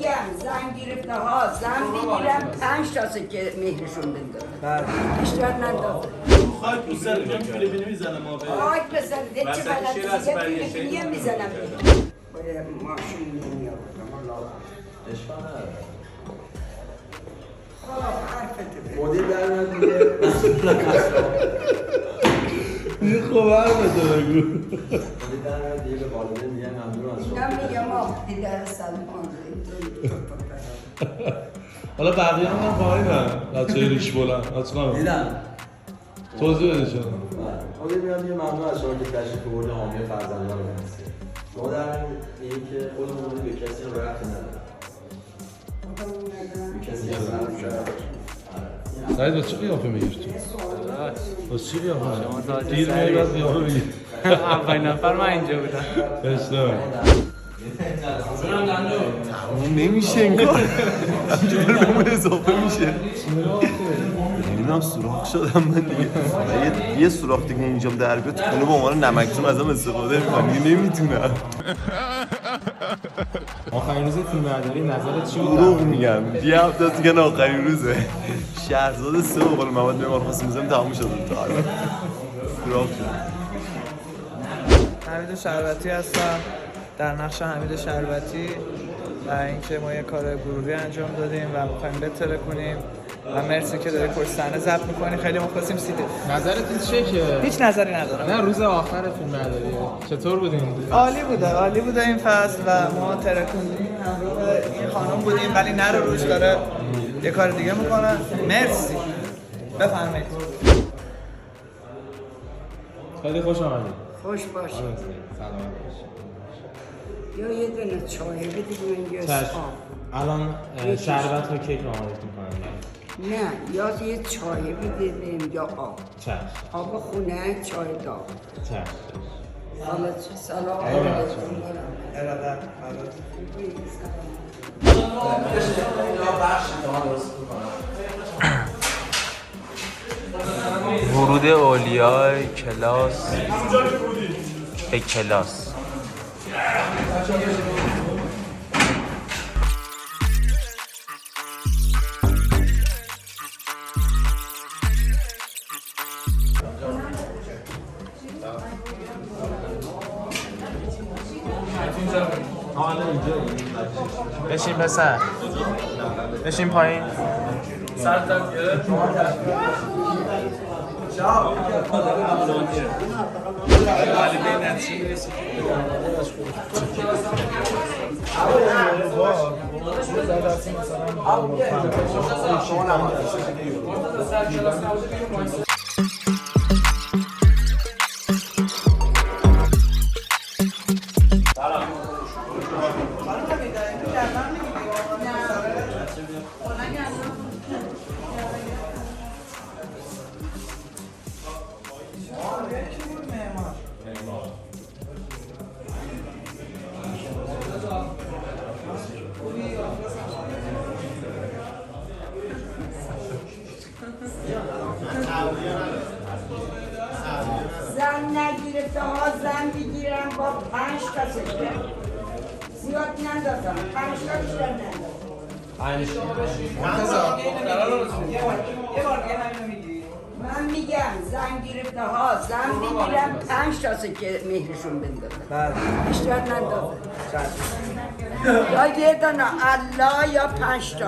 میگم زن گرفته ها زن بگیرم 5 تاسه که مهرشون بندازم بیشتر نندازم خاک بسر میگم فیلیپینی میزنم آبه خاک بسر چه بلد دیگه فیلیپینی هم میزنم باید ماشین نمیاد اشکال نداره حرفتو مدیر در میاد دیگه این خوب حرفته بگو مدیر در میاد دیگه به والدین میگن ممنون از شما من میگم آه دیدر سلمان حالا بقیه هم پایینن بچه ریش بلند حتما دیدم توضیح بده شما مدیر میاد دیگه ممنون از شما که تشریف بردید حامی فرزندان رو هستید شما در این که خودمون به کسی رو ربطی نداره به کسی رو ربطی نداره سعید با چه قیافه میگیری تو؟ با چه قیافه؟ دیر میگی بعد قیافه میگیری اولین نفر من اینجا بودم بشنم تموم نمیشه این کار چطور روم اضافه میشه نمیدونم سوراخ شدم من دیگه یه سوراخ دیگه اینجا در بیاد خونه با عنوان نمکتون ازم استفاده میکنم نمیتونم آخرین روز فیلم برداری نظرت چی بود؟ دروغ میگم یه هفته است که آخرین روزه شهرزاد 3 به قول محمد معمار خواستیم بزنیم تموم شده تا الان سوراخ شد حمید شربتی هستم در نقش حمید شربتی و اینکه ما یه کار گروهی انجام دادیم و می‌خوایم بهتر کنیم و مرسی که داری پشت صحنه ضبط می‌کنی خیلی مخلصیم سیده نظرت چیه که هیچ نظری ندارم نه روز آخر فیلم برداری چطور بود این؟ عالی بوده این فصل و ما ترکوندیم همراه این خانم بودیم ولی نر روش داره یه کار دیگه میکنه مرسی بفرمایید خیلی خوش آمدید خوش باش سلام یا یه دونه چای بدید من یه چشم آب الان شربت و کیک آماده میکنم نه یا یه چای بدید یا آب چشم آب خونه چای داغ چشم حالا چه سلام علیکم ارادت ورود اولیای کلاس به کلاس بشین پسر بشین پایین زن نگیرفته ها زن بگیرم با 5 تا سکه زیاد نندازم 5 تا بیشتر نندازم من میگم زن گرفته ها زن بگیرم 5 تا سکه مهرشون بندازم بیشتر نندازم یا یه دونه الله یا 5 تا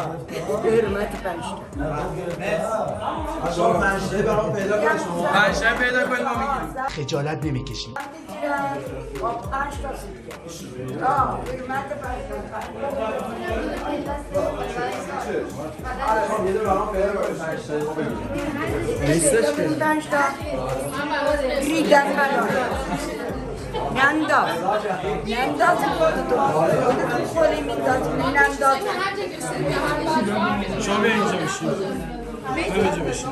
به حرمت 5 تا شما منشده برام پیدا کنید شما منشه پیدا کنید ما میگیم خجالت نمیکشیم با 5 تا سکه تا حرمت 5 یه دو برام پیدا کنید منشده ما بگید تا 5 تا ریدن بلا ننداز ننداز خودتون خوری مینداز ننداز شما بیا اینجا بشین بیا اینجا بشین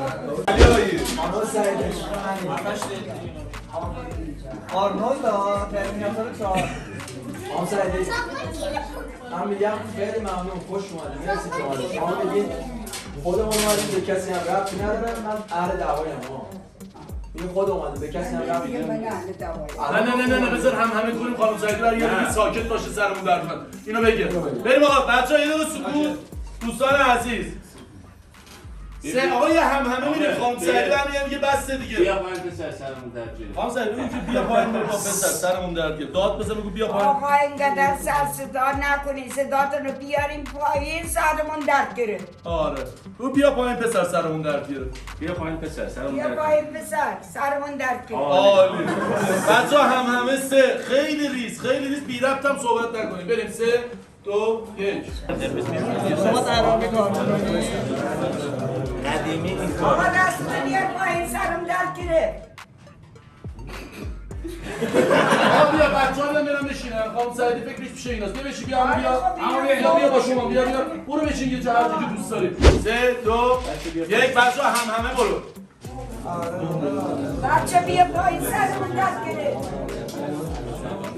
آرنولد ترمیناتور 4 آن سعیدی من میگم خیلی ممنون خوش اومدید مرسی که اومدید شما بگید خودمون اومدیم به کسی هم ربطی نداره من اهل دعوایم این خود اومده به کسی هم ربطی دیگه من نداره. اهل دوایی. نه بذار همه کنیم خانم سعیدی برای یه دقیقه ساکت باشه سرمون درد کنه. اینو بگه. بریم آقا بچه‌ها یه دقیقه سکوت. دوستان عزیز. آقا یه همه میریم خانم سعیدی هم میگه بس دیگه. بیا پایین پسر سرمون درد گرفت. خانم سعیدی بگو که بیا پایین بگو پسر سرمون درد گرفت. داد بزن بگو بیا پایین. آقا اینقدر سر صدا نکنین، صداتون رو بیارین پایین، سرمون درد گرفت. آره. بگو بیا پایین پسر سرمون درد گرفت. بیا پایین پسر سرمون بیا درد پایین پسر، سرمون درد گرفت. عالی. بچه‌ها همه سه خیلی ریز بی ربط هم صحبت نکنیم. بریم 3 2 1. شما درآمد کارتون قدیمی این آقا دست بیار پایین، سرم درد گرفت. آقا بیا بچه‌ها برم بشینن. خانم سعیدی فکرش پیش ایناست. بیا بشین بیا بیا با شما بیا برو بشین یه جهتی که دوست داری. 3 2 1 بچه‌ها همه برو. بچه بیا پایین، سرمون درد گرفت.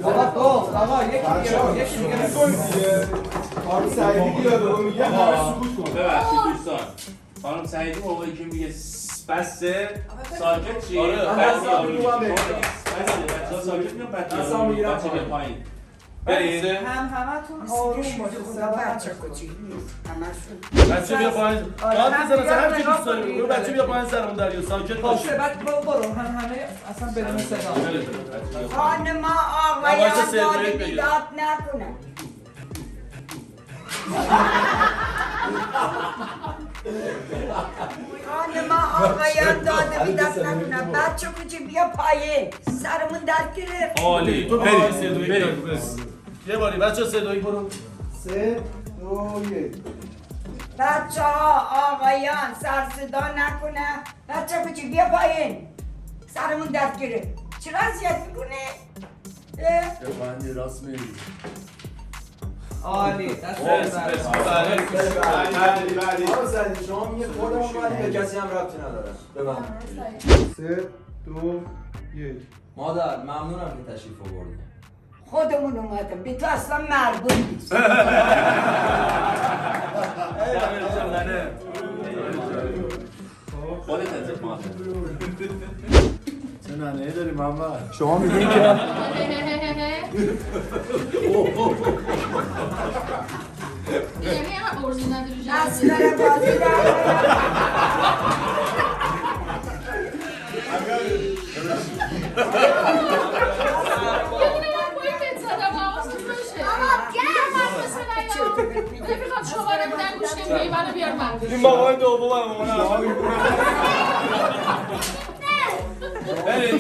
آقا یکی دیگه خانم سعیدی بیاد و میگه همه سکوت کن. ببخشید دوستان. خانم سعیدی موقعی که میگه بسه ساکت چی؟ آره. بس آره. بچه‌ها ساکت میان بچه بیا پایین. بریم. همتون آروم باشید. بچه کوچیک نیست، همشون. بچه بیا پایین. داد بزن هر کی دوست داری. برو بچه بیا پایین سرمون دریا ساکت باش. باشه بعد برو همه اصلا بدون صدا. خانم وایسا آقایان سه دو یک داد بگیر. بیداد نکنن. خانم آقایان داد بیداد نکنن. بچه کوچیک بیا پایین، سرمون درد گرفت. عالی. تو بریم 3 2 1 یه باری بچه‌ها 3 2 1 برو. 3 2 1. بچه ها آقایان سر صدا نکنن. بچه کوچیک بیا پایین، سرمون درد گرفت. چرا اذیت میکنه؟ بندی راست میری. عالی دست بعدی خانم سعیدی شما میگه خود اومده به کسی هم ربطی نداره. ببند. 3 2 1. مادر ممنونم که تشریف آوردی. خودمون اومدم، به تو اصلا مربوط نیست. خودت اتفاق. چه ننه‌ای داری محمد؟ شما میگین که یعنی هم ارزی نداری دست بره بازی این بابای دوم هم اومد. بریم.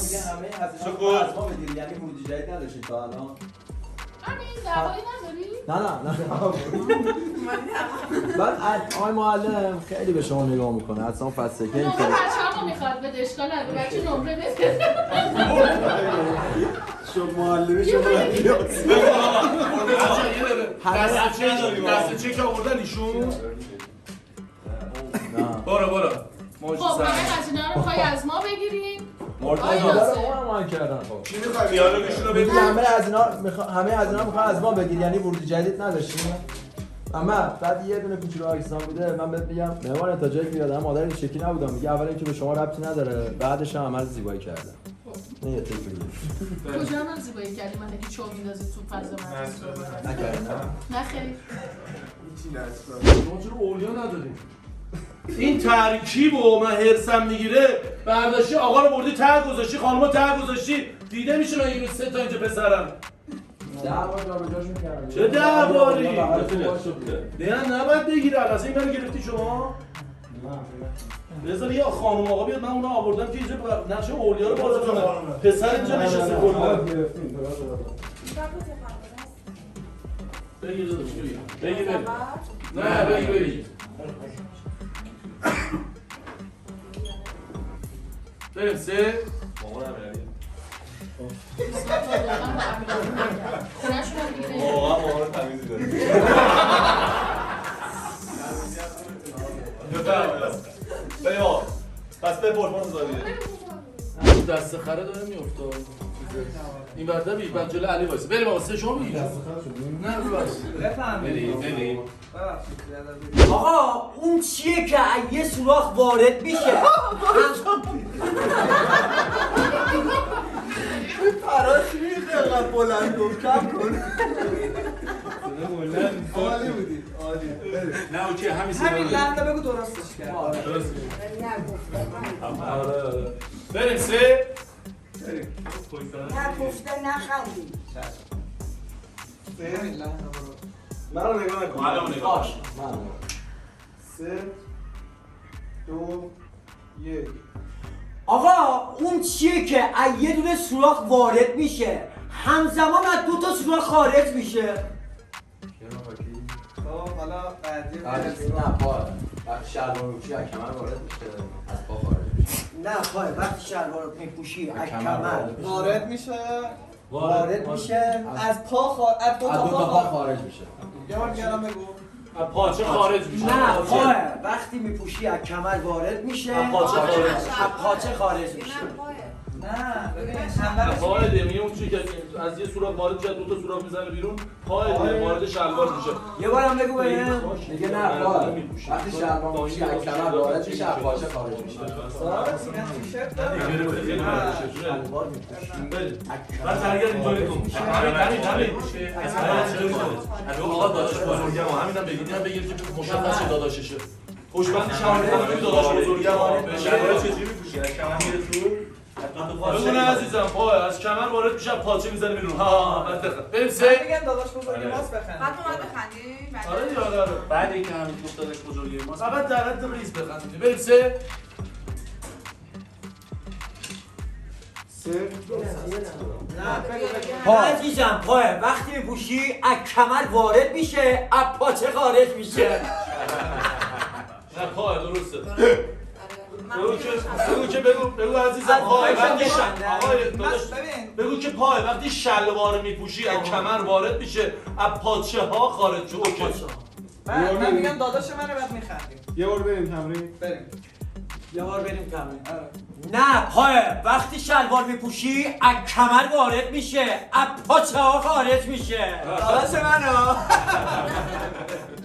میگه همه ازش از ما بگیری یعنی ورودی جدید نداشتید تا الان. نه بعد آقای معلم خیلی به شما نگاه میکنه اصلا فسکه که نمره بچه همو میخواد بده اشکال نداره بچه نمره بده شد معلمی شد دست چک آوردن ایشون؟ برو خب همه هزینه رو میخوای از ما بگیریم؟ من کردن چی میخوای دیالوگشون رو بگو؟ همه هزینه میخوان از ما بگیر یعنی ورودی جدید نداشتیم اما بعد یه دونه کوچولو آیسان بوده من بهت میگم مهمان تا جایی که یادم مادر این شکلی نبودم میگه اول اینکه به شما ربطی نداره بعدش هم عمل زیبایی کردم نه یه تیک بگیر کجا من زیبایی کردی من که چوب میندازی تو فضا من نکردم نه خیلی شما چرا اولیا نداریم؟ این ترکیب و من هرسم میگیره برداشتی آقا رو بردی ته گذاشتی خانمو ته گذاشتی دیده میشه من این 3 تا اینجا پسرم 10 بار جابجاش می‌کردم چه 10 باری؟ نه نباید بگیره اصلا این رو گرفتی شما؟ بذار یه خانم آقا بیاد من اونو آوردم که اینجا نقشه اولیا رو بازی کنم پسر اینجا نشسته کلا بگیر داداش بگیر نه بگیر بریم 3 خونه‌شون هم دیگه واقعا تمیزی داره بریم آقا پس بپرس ما زادیه دست خره داره میفته این برده بی بعد جلو علی وایس بریم آقا سه شما میگی نه ببخشید بریم آقا اون چیه که یه سوراخ وارد میشه پراش میخواه بلند گفت کم کن عالی بودی عالی نه اوکی همین لحظه بگو درستش کرد بریم سه نگفته نخندی منو نگاه نکن معلوم نگاه 3 2 1 آقا اون چیه که یه دونه سوراخ وارد میشه همزمان از 2 تا سوراخ خارج میشه خب حالا بعدی نه پا وقتی شلوار میپوشی از کمر وارد میشه از پا خارج میشه نه پای وقتی شلوار میپوشی از کمر وارد میشه وارد میشه از پا از 2 تا پا خارج میشه یه بار دیگه بگو از پاچه خارج میشه نه پای وقتی میپوشی از کمر وارد میشه از پاچه خارج از پاچه خارج میشه نه ببین پای دیگه اون چیزی که از یه سوراخ وارد میشه 2 تا سوراخ میزنه بیرون پای دیگه وارد شلوار میشه یه بارم بگو ببینم دیگه نه پا وقتی شلوار میپوشی از کمر وارد میشه از پاچه خارج میشه بعد درگرد اینطوری کن همین آقا داداش بزرگم همینم بگید اینم بگید که مشخص شه داداششه خوشبندی شما داداش بزرگم بشه چجوری میپوشی از کمر میره تو بگونه عزیزم پای از کمر وارد میشه پاچه میزنه بیرون ها بعد بخند بریم سه میگن داداش بزرگی ماست بخند بعد اومد بخندی؟ آره دیگه آره بعد اینکه همین گفت داداش بزرگی ماست بعد در حد ریز بخندید بریم سه 3 عزیزم پای وقتی میپوشی از کمر وارد میشه از پاچه خارج میشه نه پای درسته بگو عزیزم پای وقتی آقای داداش بگو که پای وقتی شلوار میپوشی از کمر وارد میشه از پاچه ها خارج میشه اوکی من میگم داداش منو بعد میخندیم یه بار بریم تمرین بریم یه بار بریم تمرین نه پای وقتی شلوار میپوشی از کمر وارد میشه از پاچه ها خارج میشه داداش منو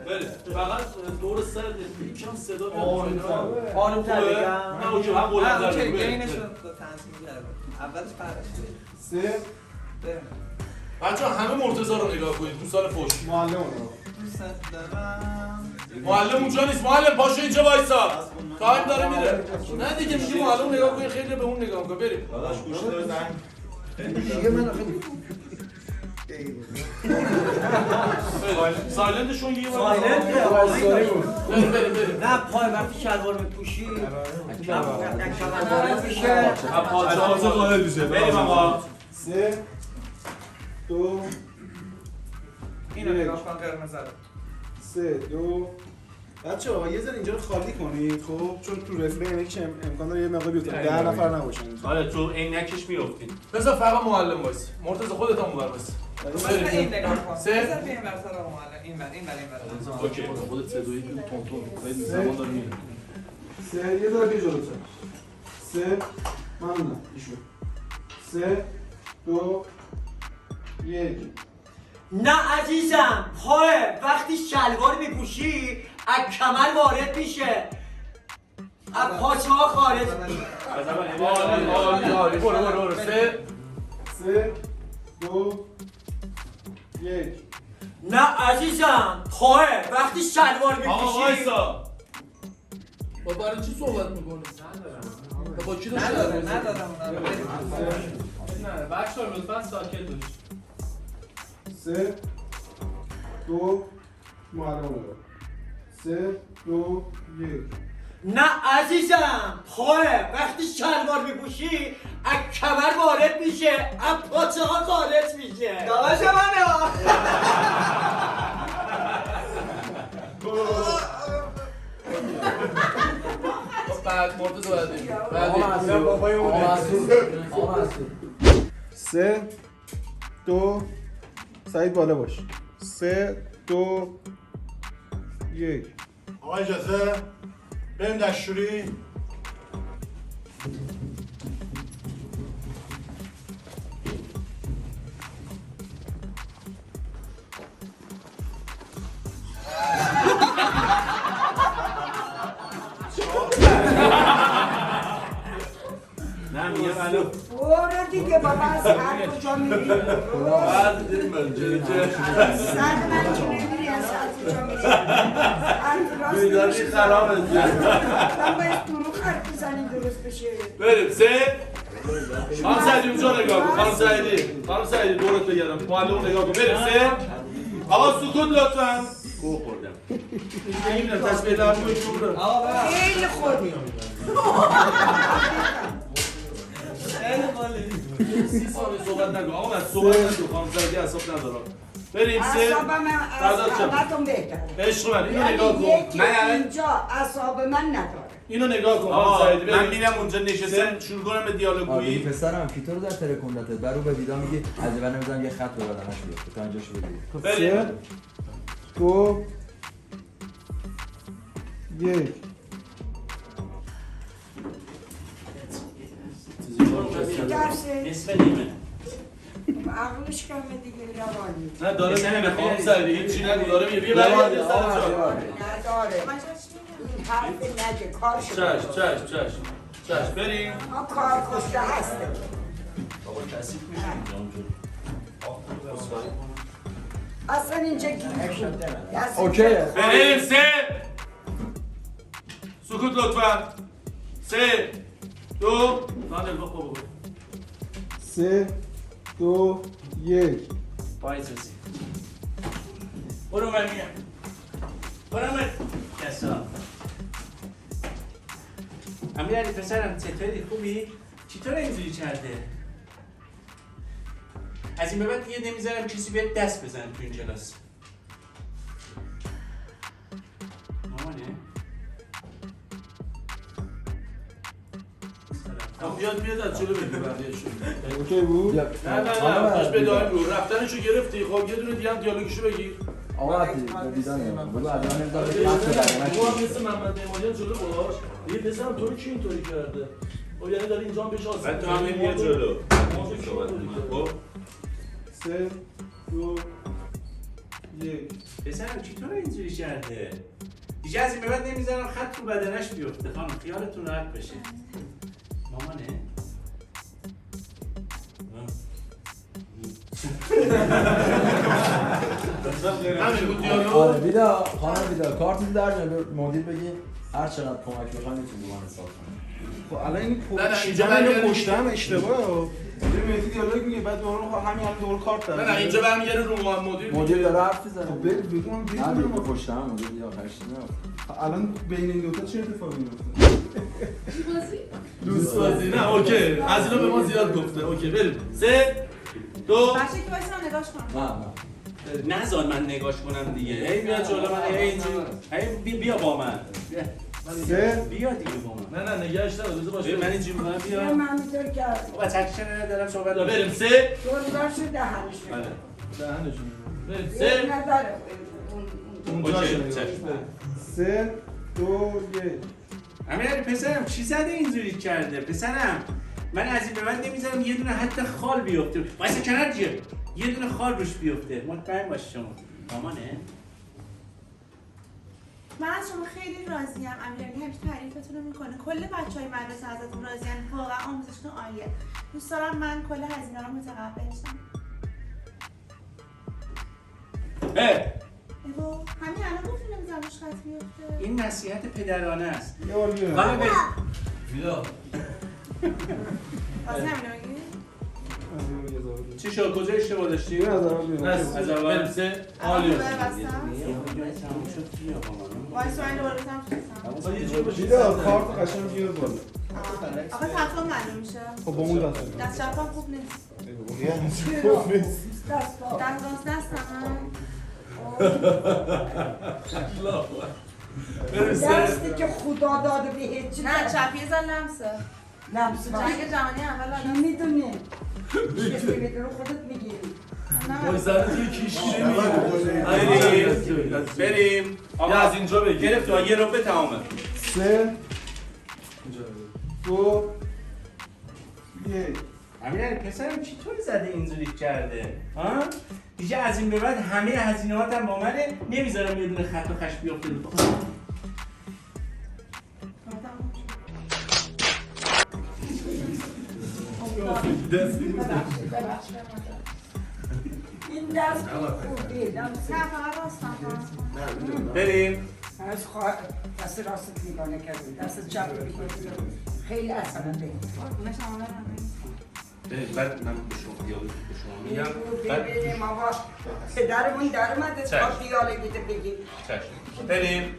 بریم فقط دور سرت یکم صدا آروم تر بگم نه اوکی هم بلند اوکی بریم گینشو تنظیم کرده اولش پرش 3 بچه همه مرتضی رو نگاه کنید دوستان فوش معلم رو دوست دارم معلم اونجا نیست معلم پاشو اینجا وایسا تایم داره میره نه دیگه میگی معلم نگاه کنید خیلی به اون نگاه کن بریم داداش گوش داره زنگ سایلنتشون یه بریم نه پای وقتی شلوار میپوشی از کمر وارد میشه پاچه خارج میشه بریم آقا 3 2 اینو نگاه کن قرمز رو 3 2 بچه‌ها یه ذره اینجا رو خالی کنید خب چون تو رفله اینه که امکان داره یه مقدار بیفته 10 نفر نباشن آره تو عینکش میافتید بذار فقط معلم وایس مرتضی خودت هم اونور وایس مثلا این نگاه کن سه. بذار بیایم برسر معلم این بر اوکی خودت سه دوی تون خیلی زمان داره میره 3 یه ذره بیا جلوتر 3 ممنونم ایشون 3 2 1 نه عزیزم پای وقتی شلوار میپوشی از کمر وارد میشه از پاچه ها خارج برو سه 3 2 1 نه عزیزم پای وقتی شلوار آقا میپوشی وایسا با برای چی صحبت میکنی؟ با کی داشتی؟ ندادم نه بچه‌ها لطفاً ساکت باشید 3 2 معلم رو 3 2 1 نه عزیزم پای وقتی شلوار میپوشی از کمر وارد میشه از پاچه ها خارج میشه داداش منو بعد مرتضی بعد بابای اون 3 2 سعید بالا باش 3 2 1 آقا اجازه بریم دستشویی برو دیگه بابا از هر کجا میری بعد دیدیم من سر من که نمیری از هر کجا میری هر بیداری خرابه من باید دروغ حرف بزنیم درست بشه بریم سه خانم سعیدی اونجا نگاه کن خانم سعیدی دورت بگردم معلم نگاه کن بریم سه آقا سکوت لطفا گوه خوردم این تصویه در موی شوره خیلی خوردیم 30 ثانیه صحبت نگو آقا من صحبت نگو خانم سعیدی اصاب ندارم بریم سه اعصاب من از همتون بهتره عشق من اینو یعنی نگاه کن یکی اینجا اعصاب من نداره اینو نگاه کن خانم سعیدی من میرم اونجا نشستم شروع کنم به دیالوگ گویی پسرم کی تو رو در ترکوندته برو به ویدا میگی از من نمیذارم یه خط به بدنش بیفته تا اینجاشو بگیری بریم 2 1 درسه نصف نیمه عقلش کمه دیگه روانی نه داره میگه خانم سعیدی هیچی نگو داره میگه بیا برگرد سر جا نداره این حرف نگه کارش چش بریم ما کار کشته هستیم بابا کثیف میشه اصلا اینجا گیر شده اوکیه بریم سه سکوت لطفا 3 2 نانل بخور 3 2 1 وایساسی برو من میام برو من کسا امیرعلی پسرم چطوری خوبی؟ چطور اینجوری کرده؟ از این به بعد دیگه نمیذارم کسی بیاد دست بزن تو این کلاس مامانه؟ بیاد از جلو بگی بقیه‌شو اوکی بود نه باش بدایم رو رفتنشو گرفتی خب یه دونه دیگه هم دیالوگشو بگیر آقا حتی به ویدا نگم بگو از من نمیذارم تو هم مثل محمد نعمانیان جلو باش یه پسرم تو رو کی اینطوری کرده او یعنی داره اینجا هم بهش آسیب بعد تو هم نمیاد جلو خب 3 2 1 پسرم چطور اینجوری کرده؟ دیگه از این به بعد نمیذارم خط رو بدنش بیفته خانم خیالتون راحت بشه مامانه؟ همین بود دیالوگ آره ویدا خانم ویدا کارت در جلو مدیر بگی هر چقدر کمک بخواید میتونی با من حساب کنی خب الان این نه، چیزا اینجا اینو پشتم اشتباهه یه مهدی دیالوگ میگه بعد اون همین الان دور کارت داره نه اینجا برمیگره رو مدیر داره حرف میزنه خب برید بگو من نه دیدم دیگه پشتم مدیر دیگه آخرش الان بین این دوتا چه اتفاقی میفته دوست بازی نه اوکی از اینا به ما زیاد گفته اوکی بریم 3 2 بچه که وایسا نگاش کن نذار من نگاش کنم دیگه هی بیا جلو من هی اینجوری هی بیا با من 3 بیا دیگه با من نه نگهش نرو بذار باشه من اینجوری میکنم بیا من اینطور کرد بابا تکشن ندارم صحبت بریم 3 دوربرشو دهنش بله دهنشون بریم یک 3 نداره اونجا شده 3 2 1 امیرعلی پسرم چی زده اینجوری کرده پسرم من از این به بعد نمیذارم یه دونه حتی خال بیفته وایسا کنار جیه یه دونه خال روش بیفته مطمئن باش شما مامانه من از شما خیلی راضیم امیرعلی همیشه تعریفتون رو میکنه کل بچهای مدرسه ازتون راضیان واقعا آموزشتون عالیه دوست دارم من کل هزینه رو متقبل شم ایو همین الان گفتیم نمیذارم روش خط بیفته این نصیحت پدرانه است یه بار بیا فقط بریم ویدا واسه همینو میگی؟ چی شد کجا اشتباه داشتی بیا از اول بیا از اول بریم 3 عالی تموم شد بیا مامان وایسا من دوباره بزنم یه جور باشه ویدا کارت قشنگ بیار بالا آقا تفاهم معلوم میشه خب با اون دست دست چپم خوب نیست دستم دستی که خدا داده به هیچی نه چپ یه زن لمسه لمس جنگ جهانی اول کی میدونه کسی میدونه خودت میگیری وای زنه توی کیشگیری بریم آقا از اینجا بگیر گرفت یه رو به تمامه 3 2 1 امیرعلی پسرم چطوری زده اینجوری کرده ها دیگه از این به بعد همه هزینه‌هاتم با منه نمیذارم یه دونه خط و خش بیفته این دست خوبی نه فقط راستم بریم. از خواهد دست راست میگانه کردیم دست چپ میگانه خیلی اصلا بگیم بعد من به شما میگم ببینیم آقا پدرمون در اومده تا دیالوگیت بگیم چشم بریم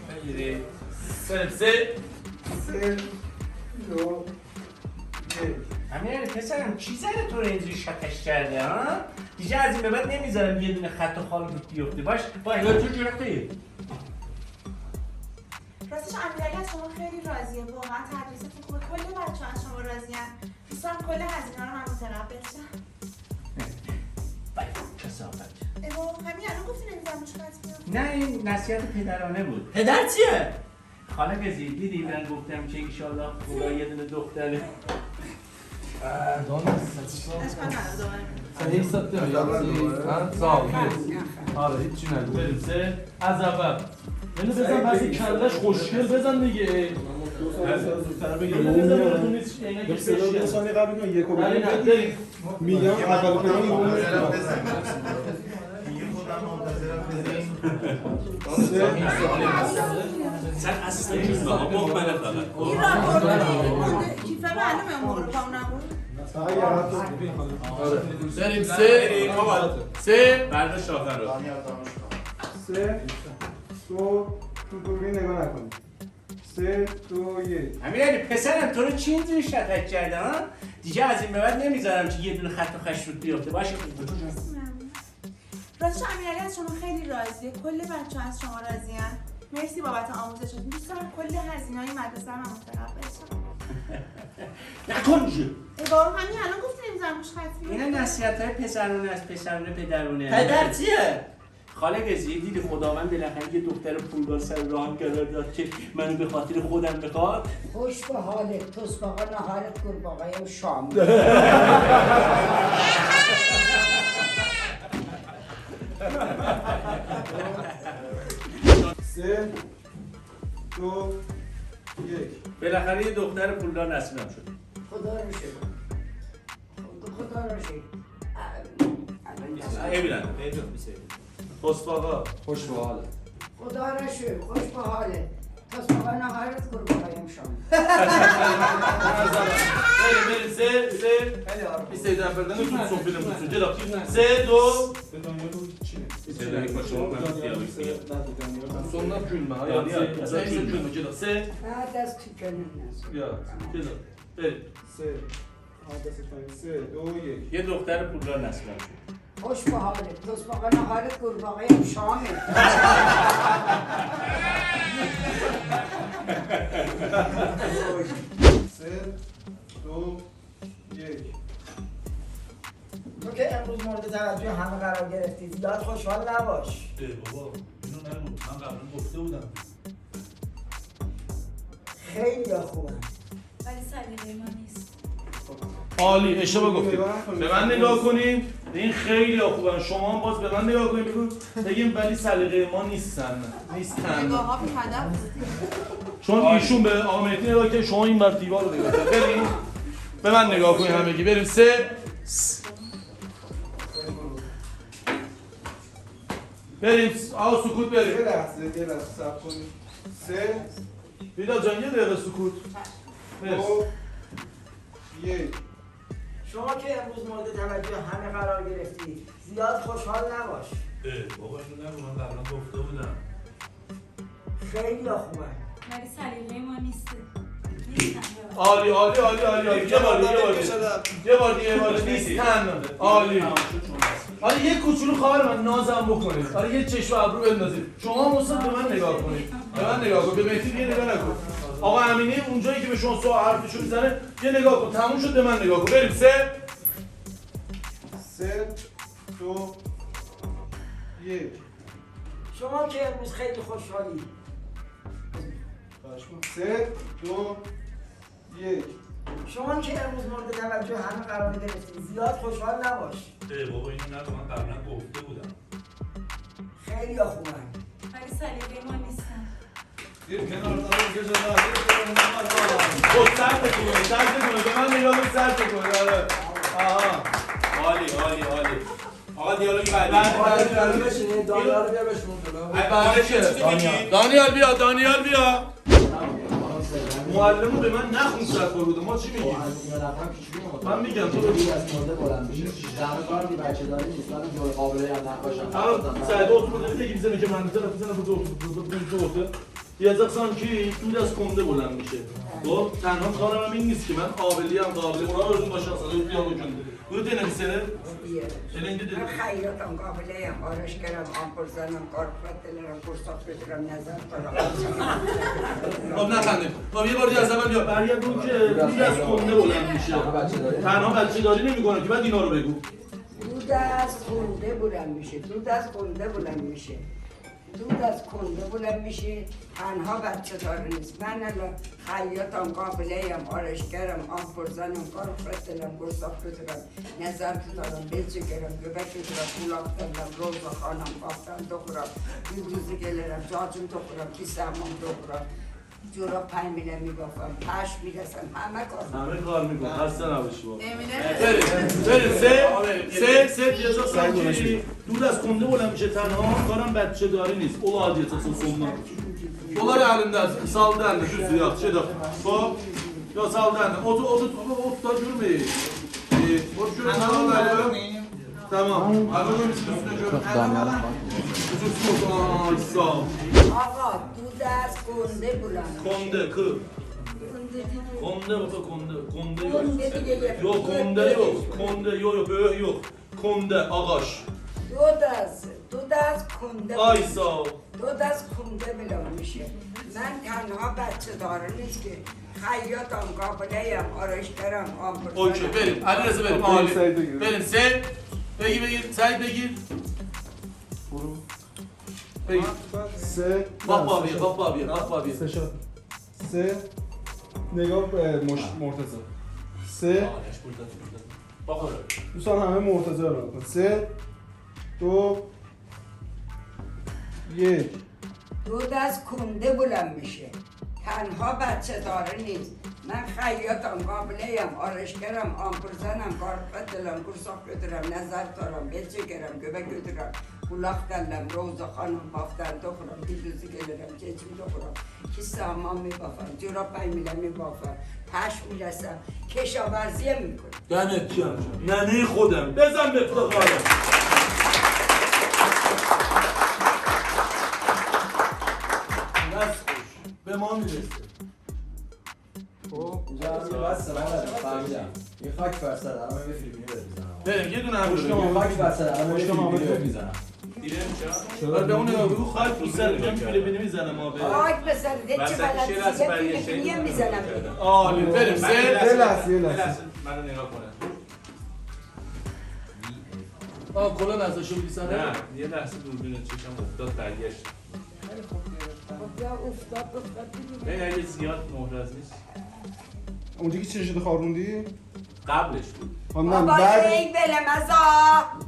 بگیریم سه دو امیر پسرم چی زده تو رو اینجوری شکش کرده ها؟ دیگه از این به بعد نمیذارم یه دونه خط و خال رود بیفته باش با اینا تو جرقه راستش امیرعلی از شما خیلی راضیه واقعا تدریستون خوبه کل بچه از شما راضی‌ان دوستان کل هزینه رو من متقبل شم کثافت همین الان گفتین نمیذارم مشکلت بیاد نه این نصیحت پدرانه بود پدر چیه؟ خاله گزی دیدی من گفتم که انشالله خدا یه دونه دختره اشکال نداره هیچ ساعت نمیاد صاحب آره هیچ چی نگو بریم سه از اول اینو بزن پس کلش خوشگل بزن دیگه زودتر بگیر ثانیه قبل یک و بریم میگم اول کنم سر اصلا چیز با مقبله فقط این راپور کیفه معلومه موقع رو کام نبود بریم سه برداشت آخر رو سه تو دوربین نگاه نکنی 3 2 1 امیرعلی پسرم تو رو چی اینجوری شتک کرده ها؟ دیگه از این به بعد نمیذارم که یه دونه خط و خش رود بیفته باشه راستش امیرعلی از شما خیلی راضیه کل بچه‌ها از شما راضی‌ان مرسی بابت آموزشتون دوست دارم کل هزینه‌های مدرسه رو من متقبل شم نکن میشه بابا همین الان گفتی نمیذارم روش خط بیاد اینا نصیحت‌های پسرانه از پسرانه پدرونه پدر چیه؟ خاله گزی دیدی خداوند بالاخره یه دختر پولدار سر راه قرار داد که منو به خاطر خودم بخواد خوش به حالت تصباقا نهارت گرباقای و شام 3 2 1 بالاخره یه دختر پولدار نصیبم شد خدا رو شکر خدا رو شکر ببینن تصباقا خوش به حالت خدا رو شکر خوش به حالت تصباقا نهارت گرباقای و شام بریم سه بیسته در پردن رو تو فیلم بسو جدا 3 2 Sonuna gülme hayatım. Sen ise gülme Ceda. Se. Ha dest tükenin. Ya Ceda. Verin. 3 2 1 یه دختر پولدار نصیبم شد خوش به حالت تصباقا نهارت گرباقای و شام 3 2 1 تو که امروز مورد توجه همه قرار گرفتی زیاد خوشحال نباش بابا اینو نگو من قبلا گفته بودم خیلی خوبه ولی سلیقه ما نیست عالی اشتباه گفتیم به من نگاه کنین این خیلی خوبن شما هم باز به من نگاه کنین بگیم ولی سلیقه ما نیستن نگاه‌ها بی هدف چون ایشون به آقا مهدی نگاه کرد شما این بر دیوار رو نگاه کرد بریم به من نگاه کنین همگی بریم 3 بریم آقا سکوت بریم یه لحظه صبر کنید 3 بیدا جان یه دقیقه سکوت 2 1 شما که امروز مورد توجه همه قرار گرفتی زیاد خوشحال نباش بابا اینو نگو من قبلا گفته بودم خیلی خوبه ولی سلیقه ما نیست عالی یه بار دیگه نیستن عالی آره یه کوچولو خواهر من نازم بکنید آره یه چشم و ابرو بندازید شما مصد به من نگاه کنید به من نگاه کن به مهدی دیگه نگاه نکن آقا امینی اونجایی که به شما سوال حرفشو میزنه یه نگاه کن تموم شد به من نگاه کن بریم 3 2 1 شما که امروز خیلی خوشحالی 3 2 1 شما که امروز مورد توجه همه قرار گرفتی زیاد خوشحال نباش بابا اینو نگو من قبلا گفته بودم خیلی خوبه ولی سلیقه ما نیستن O sert koy, sert koy. Ben de yolum sert koy. Aha. Ali. Ağa diyalogu verdi. Daniel bia. Muallimi به من نخونسد فرود ما چی میگیم؟ من میگم تو سعید oturdu dedi ki bize kemanı tarafına burada oturdu. Yazacaksan ki dود از کنده بلند میشه. خب تنها کارم این نیست که من قابلی اونا رو özün başına salıyor diyalogun. Bunu denemişsene. Elinde dedi. خیاطم قابلیم آرشگرم آمپرزنم کارپراتلرم فرصت بگیرم نظر خب نخندیم. خب یه بار دیگه از اول بیا. برگردون که دود از کنده بلند میشه. تنها بچه داری نمیکنه که بعد اینا رو بگو. دود از کنده بلند میشه. دود از کنده بلند میشه. دود از کنده بلند میشه. تنها بچه داری نیست. من الان خیاطم قابلیم آرشگرم آمپرزنم کارپراتلرم فرصت بگیرم نظر دارم بچگرم göbek götürem kulaklarım roza hanım kaftan dokuram yüzü gelirim cacım dokuram kisamam dokuram Cura paymile mi bafam, taş bilesem, hame kar. همه کار میکنه. خسته نباشی بابا. Emine. بریم. سه دیازاکسان که دود از کنده بلند میشه تنها کارم بچه داری نیست. Ola diyeceksin sonuna. Dolar elinde, saldı elinde, düz ya, şey de. Hop. Ya saldı elinde. Otu da görmeyin. Otu şöyle saldı elinde. Tamam. Alın üstüne görün. Ay sağ ol. Ağa, dud az konde bulan. Konde, kı. Konde baba konde. Konde yok. Konde diye yapıyor. Yok konde yok. Konde yok yok. Konde ağaç. Dud az konde. Ay sağ ol. دود از کنده بلند میشه من تنها بچه داره نیست که خیاطم قابلیم آرشگرم آمپرزنم Okey verin. Adresi verin. Ali. Verin. Se. Begir. Sait begir. Begir. سه Bak abiye. سه نگاه مرتضی سه Bak oraya. دوستان همه مرتضی رو کن سه دو یک دود از کنده بلند میشه تنها بچه داره نیست من خیاطم قابلیم آرشگرم آمپرزنم کارپراتلرم kursak götürem نظر دارم بچگرم göbek götürem kulak derlem روز خانم بافتن dokuram gündüzü gelirim keçimi dokuram kisse hamam میبافم جوراب پیمیله میبافم پش میرسم کشاورزی میکنم دمت گرم. ننه خودم. بزن به افتخارم. به ما میرسه. خب اینجا بس فهمیدم یه خاک فرسد الان من فیلیپینی بزنم بریم یه دونه هم خاک فرسد الان فیلیپینی میزنم دیره میشه؟ به اون بگو خاک تو سر میگم فیلیپینی میزنم ما به خاک بسر چه بلد دیگه فیلیپینی میزنم عالی بریم سه یه لحظه منو نگاه کنه. کلا نزدشو بودی سره؟ نه یه لحظه دوربین چشم افتاد برگشت. این اگه زیاد محرز نیست. اونجا که چشت خاروندی؟ قبلش بود. نه بابا بعد این بله مزا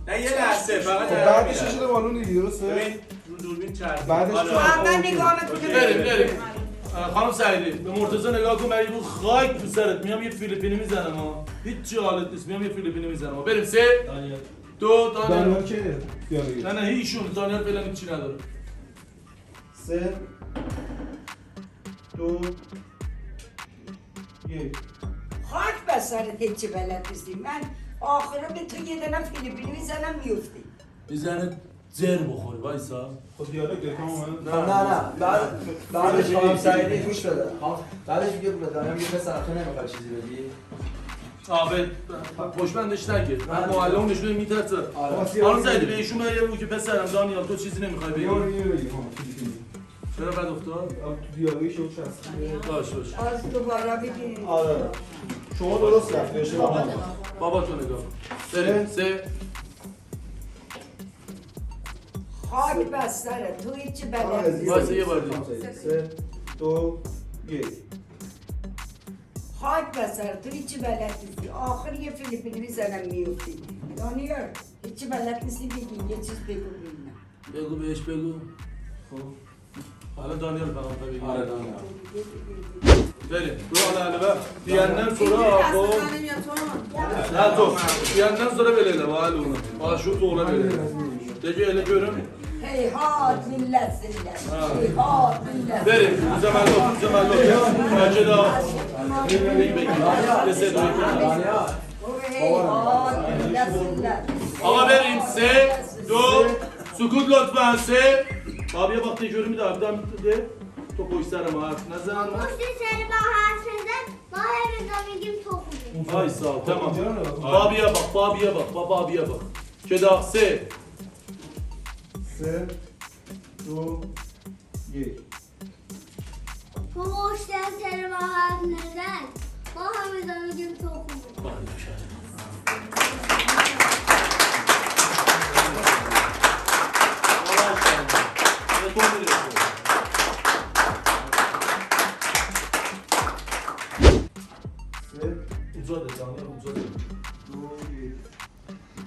نه یه لحظه فقط بعدش چشت بالون دیگه درسته؟ ببین رو دوربین چرخید. بعدش من نگاه میکنم بریم خانم سعیدی به مرتضی نگاه کن برای بود خاک تو سرت میام یه فیلیپینی میزنم ها هیچ حالت نیست میام یه فیلیپینی میزنم ها بریم سه دو دانیال که دیالوگی نه هیچشون دانیال فعلا هیچی نداره سه دو یک خاک بسرت هیچی بلد نیستی من آخرا به تو یه دنم فیلیپینی میزنم میفتی میزنه زر بخوری وایسا خب دیالوگ داری نه بعدش خانم سعیدی گوش بده بعدش میگه دانیال میگه پسر تو نمیخواد چیزی بگی پشبندش نگیر من معلم نشونه میترسه خانم سعیدی به ایشون بگو که پسرم دانیال تو چیزی نمیخوای بگی چرا بد افتاد؟ تو دیالوگی شد شست باش از دوباره بگی آره شما درست رفتی اشتباه بابا تو نگاه بریم سه خاک بستره تو هیچی بلد نیستی وایسا یه بار دیگه سه دو یک خاک بسر تو هیچی بلد نیستی آخر یه فیلیپینی میزنم میفتی دانیال هیچی بلد نیستی بگی یه چیز بگو ببینم بگو بهش بگو خب حالا دانیال برام بگیر. آره دانیال. بریم. رو علاوه diyenden sonra خب o نه تو diyenden sonra böyle var onu. Başu doğru böyle. Peki öyle görün. Heyhat millet zillet. Heyhat millet. Verin. Zemello. Bence daha. Deset Heyhat millet zillet. Ama verin se, do, sukut lütfen se. Abiye bak tecrübemi de abiden de. Topu isterim ha. Ne zaman mı? seni baharsızın, baharımızda bir gün topu. Ay sağ ol. Tamam. Babiye bak. Keda se. سه دو یک Boğuştan seni baharsızın, baharımızda bir gün topu.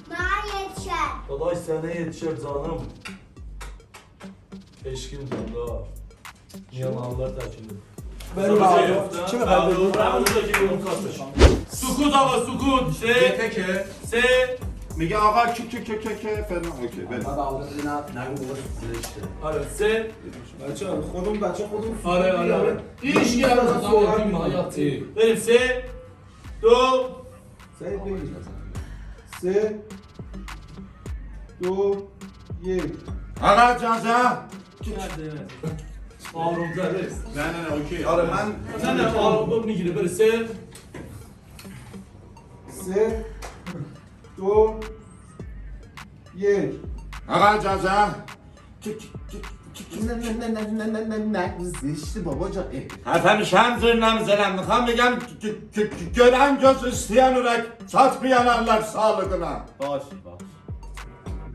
Bana yetişer. Dadaş sana yetişir canım. Eşkin canım. Yalanlar takip Sukut ama sukut. Se. میگه آقا که فلان اوکی بریم بعد آورد نگو بابا زشته آره سه. بچه خودم آره. İş gelmez Daniel hayatı. Benim se. Do. سه بگیر سه دو یک آقا اجازه Ağrımda res. نه اوکی آره من Sen de ağrımda میگیره böyle se. سه دو یک آقا اجازه زشته بابا جان حرفم زیر نمیزنم میخوام بگم gören göz isteyen yürek çatmayan eller sağlığına. باش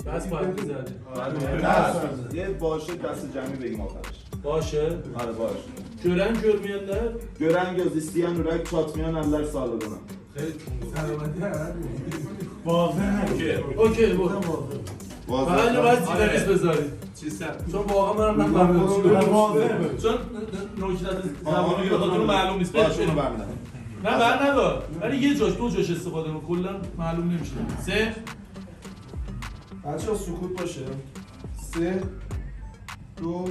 Bas parti زدی. یه باشه دست جمعی بگیم آخرش Başı. آره باش Gören görmeyenler. gören göz isteyen yürek çatmayan eller sağlığına Okey bu. Bence باید زیرنیز بذاری. چون واقعا من چون نکته زبانی که بخاطر معلوم نیست. بریم. نه بر ندار. ولی یه جاش دو جاش استفاده کن. کلا معلوم نمیشه. سه. بچه ها سکوت باشه سه دو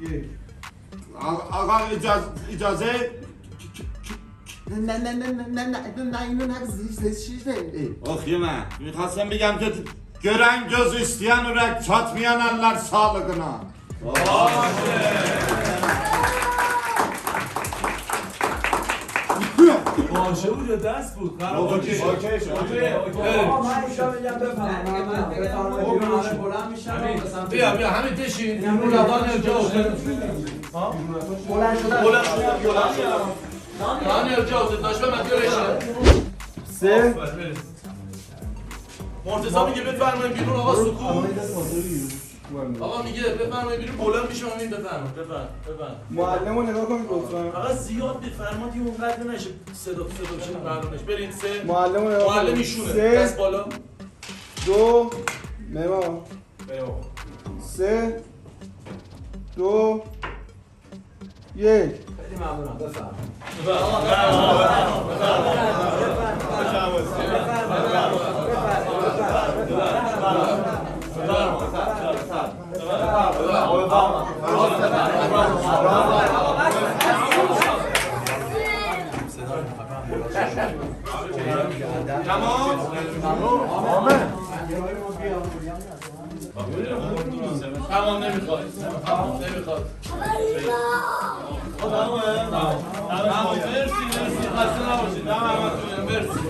یک آقا اجازه okuyma. Mikhasen bigem ki gören göz isteyen yürek çatmayan eller sağlığına. باشه بود یا دست بود؟ خراب اوکی. من اینجا میگم بلند میشم بیا همین بشین رو لبان ارجاع افتاد بلند شدم دانیال ارجاع افتاد داشت به من بشه سه مرتضی میگه بفرمایید بیرون آقا سکوت آقا میگه بفرمایید بیرون بلند میشه همین بفرمایید بفرمایید معلم رو نگاه کنید لطفا آقا زیاد بفرمایید اونقدر نشه صدا بشه معلومش برین سه معلم رو نگاه کنید معلم ایشونه سه دست بالا دو مهمان سه دو یک خیلی ممنونم بفرمایید تمام نمیخواد مرسی خسته نباشید مرسی